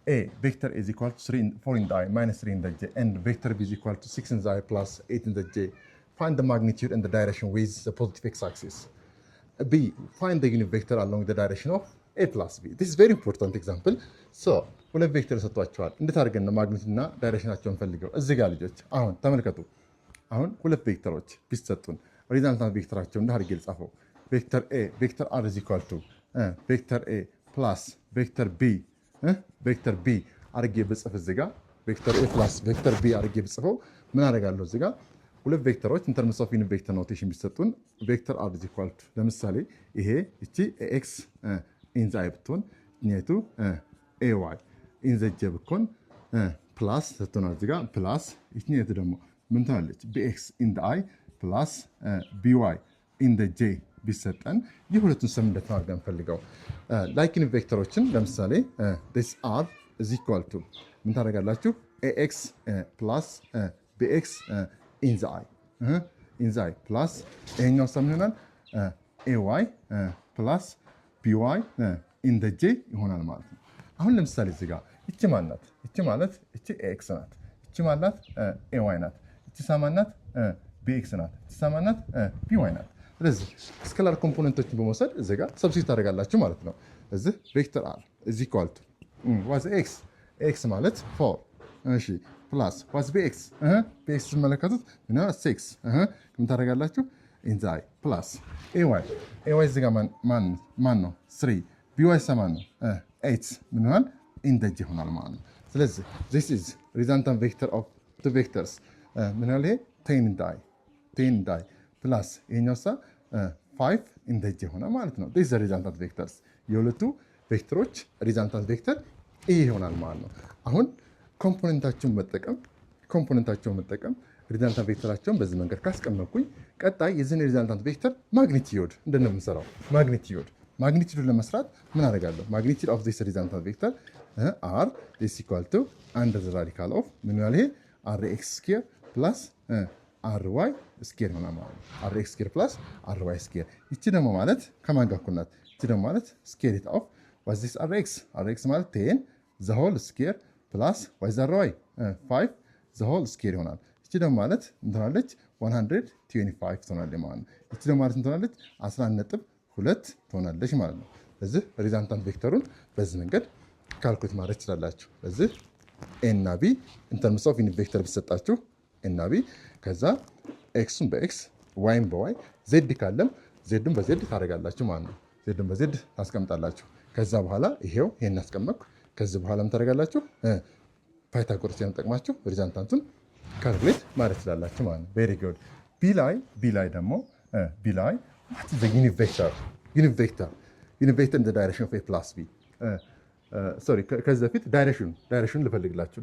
A vector is equal to 4 in the I minus 3 in the j, and vector b is equal to 6 in the I plus 8 in the j. Find the magnitude and the direction with the positive x-axis. B, find the unit vector along the direction of A plus B. This is very important example. So, ሁለት ቬክተር ሰጥቷቸዋል። እንዴት አድርገን ነው ማግኒቱድና ዳይሬክሽናቸውን ፈልገው? እዚህ ጋር ልጆች አሁን ተመልከቱ። አሁን ሁለት ቬክተሮች ቢሰጡን ሪዛልታንት ቬክተራቸው እንደ አድርጌ ልጻፈው። ቬክተር A ቬክተር R is equal to ቬክተር A plus ቬክተር B ቬክተር B አድርጌ ብጽፍ እዚህ ጋር ቬክተር A plus ቬክተር B አድርጌ ብጽፈው ምን አደርጋለሁ? እዚህ ጋር ሁለት ቬክተሮች ኢን ተርምስ ኦፍ ዩኒት ቬክተር ኖቴሽን ቢሰጡን ቬክተር R is equal to ለምሳሌ ይሄ እቺ AX ኢን ዘ አይ ብትሆን ኔቱ AY ኢን ዘ ጄ ብትሆን ፕላስ ሰጥቶናል። እዚህ ጋር ፕላስ ይችኛቱ ደግሞ ምን ትሆናለች? BX ኢን ዘ አይ ፕላስ BY ኢን ዘ ጄ ቢሰጠን የሁለቱን ሰም እንደተናገርን ፈልገው ላይክ ዩኒት ቬክተሮችን ለምሳሌ this R is equal to ምን ታደርጋላችሁ? AX ፕላስ BX in the I plus ይሄኛው ሰም ይሆናል AY plus BY in the J ይሆናል ማለት ነው። አሁን ለምሳሌ እዚህ ጋር እቺ ማናት? እቺ ማለት እቺ AX ናት። እቺ ማለት AY ናት። እቺ ሳማናት BX ናት። እቺ ሳማናት BY ናት። ስለዚህ ስኬላር ኮምፖነንቶችን በመውሰድ እዚህ ጋር ሰብስቲት ታደርጋላችሁ ማለት ነው። እዚህ ቬክተር R is equal to was X ማለት 4 እሺ ፕላስ ዋስ BX BX ተመለከቱት እና 6 ምን ታደርጋላችሁ? ኢንዛይ ፕላስ AY እዚህ ጋር ማን ነው? 3 BY ሰማን ነው 8 ምን ይሆናል? ኢንደጅ ይሆናል ማለት ነው። ስለዚህ this is resultant vector of two vectors ምን ያህል 10 in the I ፕላስ ይሄኛው 5 ኢንደጅ ይሆናል ማለት ነው። this is the resultant vectors የሁለቱ ቬክተሮች resultant vector ይሄ ይሆናል ማለት ነው። አሁን ኮምፖነንታቸውን መጠቀም ሪዛልታንት ቬክተራቸውን በዚህ መንገድ ካስቀመጥኩኝ ቀጣይ የዚህን ሪዛልታንት ቬክተር ማግኒቲዩድ እንደምን የምንሰራው ማግኒቲዩድ ለመስራት ምን አደርጋለሁ? ማግኒቲዩድ ኦፍ ዚስ ሪዛልታንት ቬክተር R is equal to under the radical of ምን ያህል ይሄ RX square plus RY square ሆና ማለት ነው። RX square plus RY square ይቺ ደግሞ ማለት ከማን ጋር እኩል ናት? ይቺ ደግሞ ማለት square root of what's this RX ማለት 10 the whole square ፕላስ ዋይ ዘ ዋይ 5 ዘ ሆል ስኬር ይሆናል። እቺ ደግሞ ማለት እንትናለች 125 ትሆናለች ማለት ነው። እቺ ደግሞ ማለት እንትናለች 11.2 ትሆናለች ማለት ነው። ስለዚህ ሪዛልታንት ቬክተሩን በዚህ መንገድ ካልኩሌት ማድረግ ትችላላችሁ። ስለዚህ ኤ እና ቢ ኢን ተርምስ ኦፍ ዩኒት ቬክተር ቢሰጣችሁ ኤ እና ቢ ከዛ ኤክሱን በኤክስ ዋይን በዋይ ዜድ ካለም ዜድን በዜድ ታደርጋላችሁ ማለት ነው። ዜድን በዜድ ታስቀምጣላችሁ። ከዛ በኋላ ይሄው ይሄን አስቀመጥኩ። ከዚህ በኋላ ምን ታደርጋላችሁ? ፓይታጎረስ ተጠቅማችሁ ሪዛልታንቱን ካልኩሌት ማድረግ ትችላላችሁ ማለት ነው። ቬሪ ጉድ። ቢ ላይ ደግሞ ቢ ላይ what is the unit vector in the direction of a plus b sorry ከዚህ በፊት ዳይሬክሽን ልፈልግላችሁ።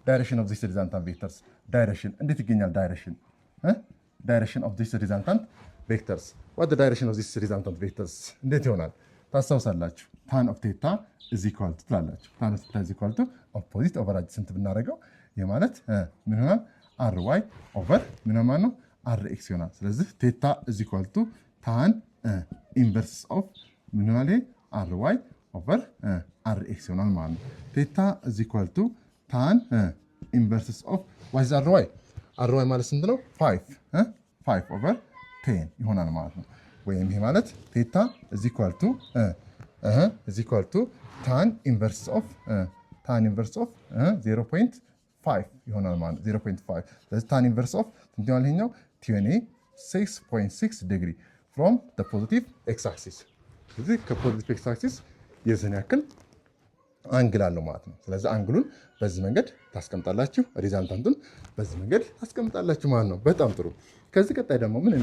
ዳይሬክሽን of this resultant vectors ዳይሬክሽን እንዴት ይገኛል? ዳይሬክሽን of this resultant vectors what the direction of this resultant vectors እንዴት ይሆናል? ታስታውሳላችሁ። tan of theta is equal to ትላላችሁ። tan of theta is equal to opposite over adjacent ብናደርገው የማለት ምን ይሆናል? ry over ምን ማለት ነው? rx ይሆናል። ስለዚህ theta is equal to tan inverse of ምን ይሆናል? ry over rx ይሆናል ማለት ነው። theta is equal to tan inverse of what is ry ማለት ስንት ነው? 5 over 10 ይሆናል ማለት ነው። ወይም ይሄ ማለት ቴታ is equal to tan inverse of 0.5 ይሆናል ማለት ነው። 0.5 ስለዚህ tan inverse of ስንት ይሆናል? ይሄኛው 26.6 ዲግሪ from the positive x axis። ስለዚህ ከፖዚቲቭ x axis የዚህን ያክል አንግል አለው ማለት ነው። ስለዚህ አንግሉን በዚህ መንገድ ታስቀምጣላችሁ፣ ሪዛልታንቱን በዚህ መንገድ ታስቀምጣላችሁ ማለት ነው። በጣም ጥሩ። ከዚህ ቀጣይ ደግሞ ምን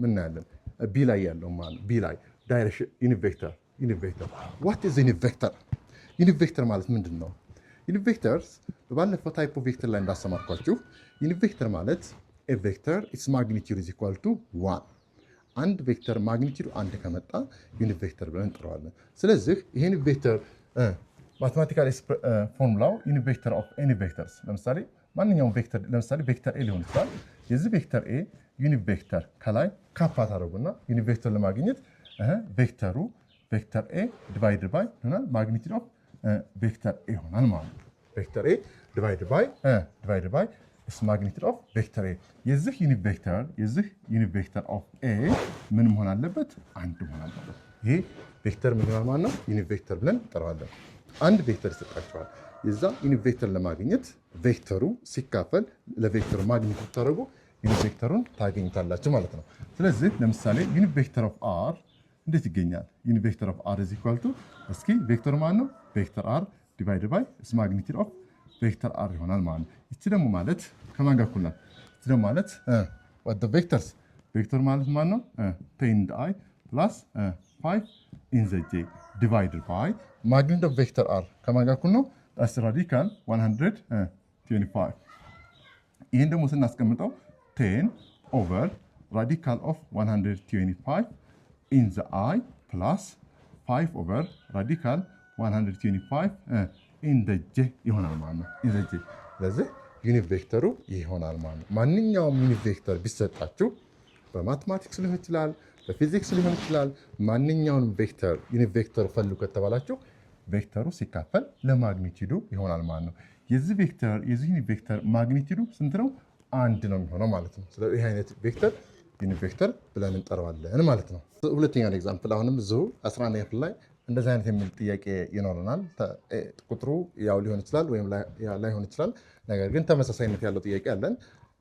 እናያለን? ቢ ላይ ያለው ማለት ነው። ቢ ላይ ዳይሬክሽን ዩኒት ቬክተር what is ዩኒት ቬክተር ማለት ምንድን ነው? ዩኒት ቬክተርስ በባለፈው ታይፕ ኦፍ ቬክተር ላይ እንዳስተማርኳችሁ ዩኒት ቬክተር ማለት ኤ ቬክተር ኢትስ ማግኒቲዩድ ኢዝ ኢኳል ቱ 1 አንድ ቬክተር ማግኒቲዩድ አንድ ከመጣ ዩኒት ቬክተር ብለን እንጠራዋለን። ስለዚህ ይሄን ቬክተር ማቴማቲካል ፎርሙላው ዩኒት ቬክተር ኦፍ ኤኒ ቬክተርስ ለምሳሌ ማንኛውም ቬክተር ለምሳሌ ቬክተር ኤ ሊሆን ይችላል። የዚህ ቬክተር ኤ ዩኒት ቬክተር ከላይ ካፓ ታደርጉና ዩኒት ቬክተር ለማግኘት ቬክተሩ ቬክተር ኤ ዲቫይድ ባይ ይሆናል ማግኒቲዩድ ኦፍ ቬክተር ኤ ይሆናል ማለት ነው። ቬክተር ኤ ዲቫይድ ባይ ስ ማግኒቲዩድ ኦፍ ቬክተር ኤ የዚህ ዩኒት ቬክተር ኦፍ ኤ ምን መሆን አለበት? አንድ መሆን አለበት። ይሄ ቬክተር ምን ይሆናል ማለት ነው? ዩኒት ቬክተር ብለን እንጠራዋለን። አንድ ቬክተር ይሰጣቸዋል። የዛ ዩኒት ቬክተር ለማግኘት ቬክተሩ ሲካፈል ለቬክተሩ ማግኒቲዩድ ታደርጉ ዩኒት ቬክተሩን ታገኙታላችሁ ማለት ነው። ስለዚህ ለምሳሌ ዩኒት ቬክተር ኦፍ አር እንዴት ይገኛል? ዩኒት ቬክተር ኦፍ አር ኢዝ ኢኳል ቱ እስኪ ቬክተሩ ማለት ነው ቬክተር አር ዲቫይድ ባይ ስ ማግኒቲዩድ ኦፍ ቬክተር አር ይሆናል ማለት ነው። እቺ ደግሞ ማለት ከማን ጋር እኩል ናት? እቺ ደግሞ ማለት what the vectors ቬክተር ማለት ማለት ነው 10 i plus 5 in the j divided by magnitude of vector r ከማን ጋር እኩል ነው? that's radical 125 ይሄን ደግሞ ስናስቀምጠው 10 over radical of 125 in the i plus 5 over radical 125 in the j ይሆናል ማለት ነው። in the j ስለዚህ ዩኒት ቬክተሩ ይሆናል ማለት ነው። ማንኛውም ዩኒት ቬክተር ቢሰጣችሁ በማትማቲክስ ሊሆን ይችላል፣ በፊዚክስ ሊሆን ይችላል። ማንኛውንም ቬክተር ዩኒት ቬክተር ፈልጉ ከተባላችሁ ቬክተሩ ሲካፈል ለማግኒቲዩዱ ይሆናል ማለት ነው። የዚህ ዩኒት ቬክተር ማግኒቲዩዱ ስንት ነው? አንድ ነው የሚሆነው ማለት ነው። ስለዚህ ይህ አይነት ቬክተር ዩኒት ቬክተር ብለን እንጠራዋለን ማለት ነው። ሁለተኛውን ኤግዛምፕል አሁንም እዚሁ 11ኛ ክፍል ላይ እንደዚህ አይነት የሚል ጥያቄ ይኖረናል። ቁጥሩ ያው ሊሆን ይችላል ወይም ላይሆን ይችላል። ነገር ግን ተመሳሳይነት ያለው ጥያቄ አለን።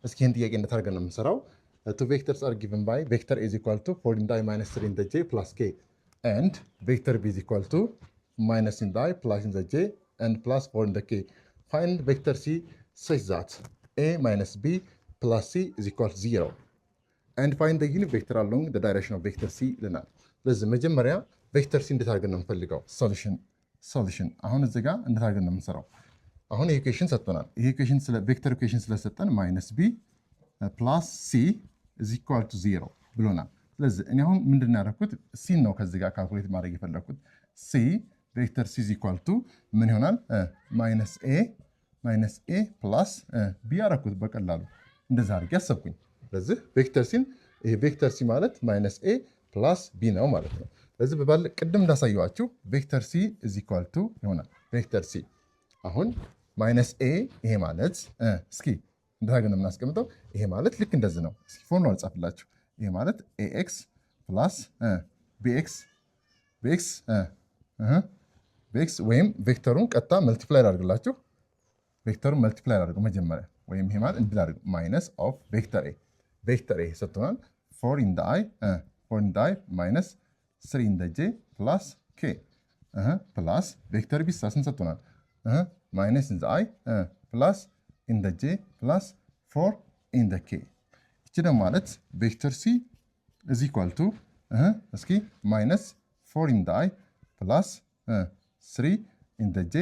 እስኪ ይህን ጥያቄ እንዴት አድርገን ነው የምንሰራው? two vectors are given by vector is equal to 4 in the i minus 3 in the j plus k and vector b is equal to minus in the i plus in the j and plus 4 in the k. Find vector c such that a minus b plus c is equal to 0 and find the unit vector along the direction of vector c ይለናል። ስለዚህ መጀመሪያ ቬክተር ሲ እንዴት አድርገን ነው የምንፈልገው? ሶሉሽን አሁን እዚህ ጋር እንዴት አድርገን ነው የምንሰራው? አሁን ይሄ ኢኩዌሽን ሰጥቶናል። ይሄ ኢኩዌሽን ቬክተር ኢኩዌሽን ስለሰጠን ማይነስ ቢ ፕላስ ሲ is equal to 0 ብሎናል። ስለዚህ እኔ አሁን ምንድን ነው ያደረኩት? ሲን ነው ከዚህ ጋር ካልኩሌት ማድረግ የፈለኩት። ሲ ቬክተር ሲ is equal to ምን ይሆናል? ማይነስ ኤ ፕላስ ቢ ያደረኩት በቀላሉ እንደዛ አድርጌ ያሰብኩኝ። ስለዚህ ቬክተር ሲ ማለት ማይነስ ኤ ፕላስ ቢ ነው ማለት ነው። ስለዚህ ቅድም እንዳሳየዋችሁ ቬክተር ሲ is equal to ይሆናል። ቬክተር ሲ አሁን ማይነስ ኤ ይሄ ማለት እስኪ እንደታገነ የምናስቀምጠው ይሄ ማለት ልክ እንደዚህ ነው። እስኪ ፎርሙላ ልጻፍላችሁ። ይሄ ማለት ax ፕላስ bx ወይም ቬክተሩን ቀጥታ መልቲፕላይ አድርግላችሁ። ቬክተሩን መልቲፕላይ አድርገው መጀመሪያ ወይም ይሄ ማለት እንዲህ አድርገው ማይነስ ኦፍ ቬክተር ኤ ሰጥቶናል 4 in the i minus 3 in the j plus k plus ቬክተር ቢ ስንት ሰጥቶናል? ማይነስ in the i plus in the j plus 4 in the k እቺ ደግሞ ማለት ቬክተር c is equal to እስኪ minus 4 in the i plus 3 in the j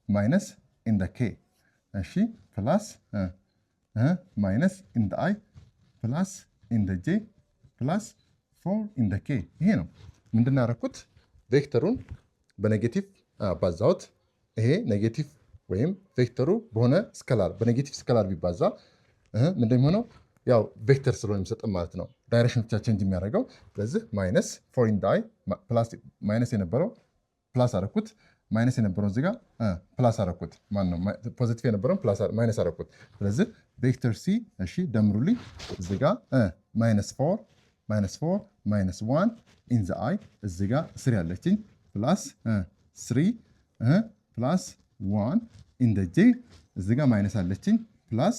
minus in the k እሺ plus minus in the i plus in the j plus 4 in the k ይሄ ነው። ምንድን ነው ያደረኩት? ቬክተሩን በኔጌቲቭ ባዛሁት። ይሄ ኔጌቲቭ ወይም ቬክተሩ በሆነ ስከላር በኔጌቲቭ ስከላር ቢባዛ ምንድን የሚሆነው? ያው ቬክተር ስለሆነ የሚሰጠን ማለት ነው። ዳይሬክሽን ብቻ ቼንጅ የሚያደርገው። ስለዚህ ማይነስ 4 in the i ፕላስ ማይነስ የነበረው ፕላስ አደረኩት። ማይነስ የነበረው እዚህ ጋር ፕላስ አደረኩት። ማነው ፖዚቲቭ የነበረውን ፕላስ ማይነስ አደረኩት። ስለዚህ ቬክተር ሲ እሺ ደምሩልኝ። እዚህ ጋር ማይነስ 4 ማይነስ 1 in the i እዚህ ጋር 3 ያለችኝ ፕላስ 3 ፕላስ 1 in the j እዚህ ጋር ማይነስ አለችኝ ፕላስ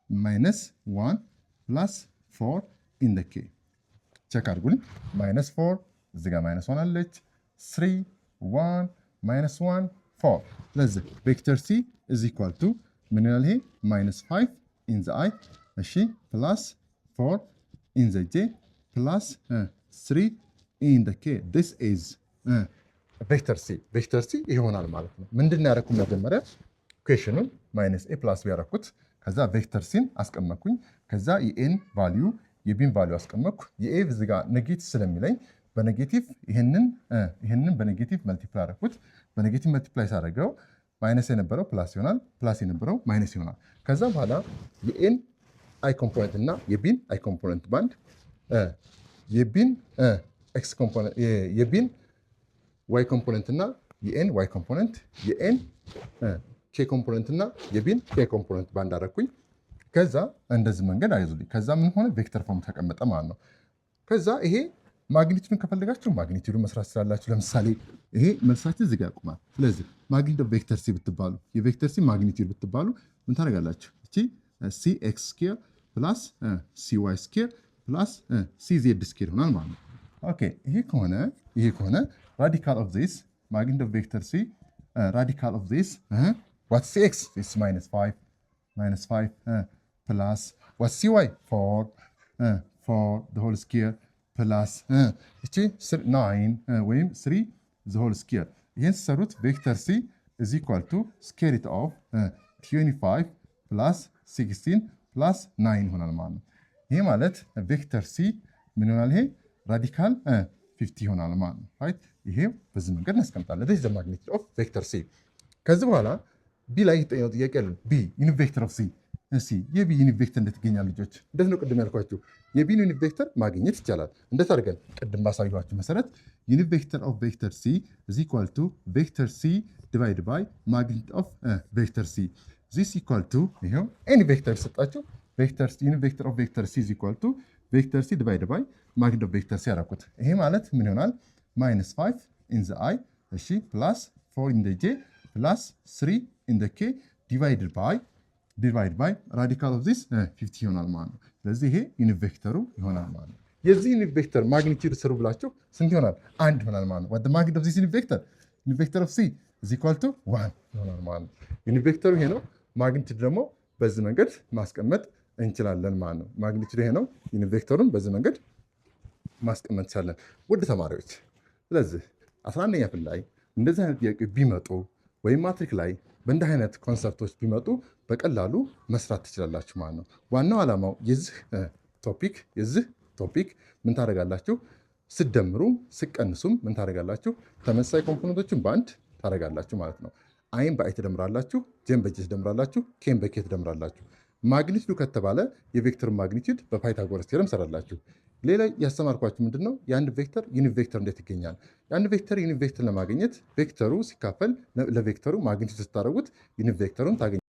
ማይነስ 1 ፕላስ 4 in the k ቼክ አድርጉልኝ። ማይነስ 4 እዚህ ጋር ማይነስ 1 አለች 3 1 ማይነስ 1 4 ስለዚህ ቬክተር ሲ is equal to ምን ይላል? ይሄ ማይነስ 5 in the i እሺ ፕላስ 4 in the j plus 3 in the k this is ቬክተር ሲ ይሆናል ማለት ነው። ምንድን ነው ያደረኩት? መጀመሪያ ኢኩዌሽኑን ማይነስ ኤ ፕላስ ቢ ያደረኩት። ከዛ ቬክተር ሲን አስቀመጥኩኝ። ከዛ የኤን ቫልዩ የቢን ቫልዩ አስቀመጥኩ። የኤ እዚህ ጋር ኔጌቲቭ ስለሚለኝ በኔጌቲቭ ይሄንን በኔጌቲቭ መልቲፕላይ አደረኩት። በኔጌቲቭ መልቲፕላይ ሳደርገው ማይነስ የነበረው ፕላስ ይሆናል፣ ፕላስ የነበረው ማይነስ ይሆናል። ከዛ በኋላ የኤን አይ ኮምፖነንት እና የቢን አይ ኮምፖነንት ባንድ የቢን ኤክስ ኮምፖነንት የቢን ዋይ ኮምፖነንት እና የኤን ዋይ ኮምፖነንት የኤን ኬ ኮምፖነንት እና የቢን ኬ ኮምፖነንት ባንድ አደረኩኝ። ከዛ እንደዚህ መንገድ አይዙልኝ። ከዛ ምን ሆነ ቬክተር ፎርም ተቀመጠ ማለት ነው። ከዛ ይሄ ማግኒቱድን ከፈለጋችሁ ማግኒቱድን መስራት ስላላችሁ፣ ለምሳሌ ይሄ መልሳችን እዚህ ጋር ያቁማል። ስለዚህ ማግኒቱድ ኦፍ ቬክተር ሲ ብትባሉ የቬክተር ሲ ማግኒቱድ ብትባሉ ምን ታደርጋላችሁ? እቺ ሲ ኤክስ ስኩዌር ፕላስ ሲ ዋይ ስኩዌር ፕላስ ሲ ዜድ ስኩዌር ይሆናል ማለት ነው። ኦኬ ይሄ ከሆነ ራዲካል ኦፍ ዚስ ማግኒቱድ ኦፍ ቬክተር ሲ ራዲካል ኦፍ ዚስ ዋትስ ሲ ኤክስ ኢስ -5 ፕላስ ዋትስ ሲ ዋይ 4 the whole square ፕላስ እቺ 9 ወይም 3 the whole square። ይህን ሰሩት ቬክተር ሲ is equal to square root of 25 ፕላስ 16 ፕላስ 9 ይሆናል ማለት ነው። ይሄ ማለት ቬክተር ሲ ምን ይሆናል? ይሄ ራዲካል 50 ይሆናል ማለት ነው። ራይት ይሄ በዚህ መንገድ እናስቀምጣለን። this is the magnitude of vector c። ከዚህ በኋላ ቢ ላይ የተጠየቀው ጥያቄ አለ። ቢ ዩኒት ቬክተር ኦፍ ሲ እሺ የቢ ዩኒት ቬክተር እንዴት ይገኛል ልጆች? እንዴት ነው ቅድም ያልኳችሁ የቢን ዩኒት ቬክተር ማግኘት ይቻላል። እንዴት አድርገን? ቅድም ባሳየኋችሁ መሰረት ዩኒት ቬክተር ኦፍ ቬክተር ሲ is equal to ቬክተር ሲ divided by magnitude of ቬክተር ሲ this equal to ይሄው ኤኒ ቬክተር ሰጣችሁ ቬክተር ሲ ዩኒት ቬክተር ኦፍ ቬክተር ሲ is equal to ቬክተር ሲ divided by magnitude of ቬክተር ሲ ያደረኩት። ይሄ ማለት ምን ይሆናል? -5 in the i እሺ ፕላስ 4 in the j ፕላስ 3 in the k divided by ራዲካል ኦፍ ዚስ 50 ይሆናል ማለት ነው። ስለዚህ ይሄ ዩኒት ቬክተሩ ይሆናል ማለት ነው። የዚህ ዩኒት ቬክተር ማግኒቲዩድ ስሩ ብላችሁ ስንት ይሆናል? 1 ይሆናል ማለት ነው። what the magnitude of this unit vector of c is equal to 1 ይሆናል ማለት ነው። ዩኒት ቬክተሩ ይሄ ነው። ማግኒቲዩድ ደግሞ በዚህ መንገድ ማስቀመጥ እንችላለን ማለት ነው። ማግኒቲዩድ ይሄ ነው። ዩኒት ቬክተሩን በዚህ መንገድ ማስቀመጥ እንችላለን። ውድ ተማሪዎች ስለዚህ 11ኛ ክፍል ላይ እንደዚህ አይነት ጥያቄ ቢመጡ ወይም ማትሪክ ላይ በእንዲህ አይነት ኮንሰፕቶች ቢመጡ በቀላሉ መስራት ትችላላችሁ ማለት ነው። ዋናው ዓላማው የዚህ ቶፒክ ምን ታደርጋላችሁ? ስደምሩም ስቀንሱም ምን ታደርጋላችሁ? ተመሳሳይ ኮምፖነንቶችን በአንድ ታደርጋላችሁ ማለት ነው። አይን በአይ ትደምራላችሁ፣ ጄን በጄ ትደምራላችሁ፣ ኬን በኬ ትደምራላችሁ። ማግኒቲዩድ ከተባለ የቬክተር ማግኒቲዩድ በፓይታጎረስ ቴረም ሰራላችሁ። ሌላ ያስተማርኳችሁ ምንድነው? የአንድ ቬክተር ዩኒት ቬክተር እንዴት ይገኛል? የአንድ ቬክተር ዩኒት ቬክተር ለማግኘት ቬክተሩ ሲካፈል ለቬክተሩ ማግኒቲዩድ ስታደርጉት ዩኒት ቬክተሩን ታገኛላችሁ።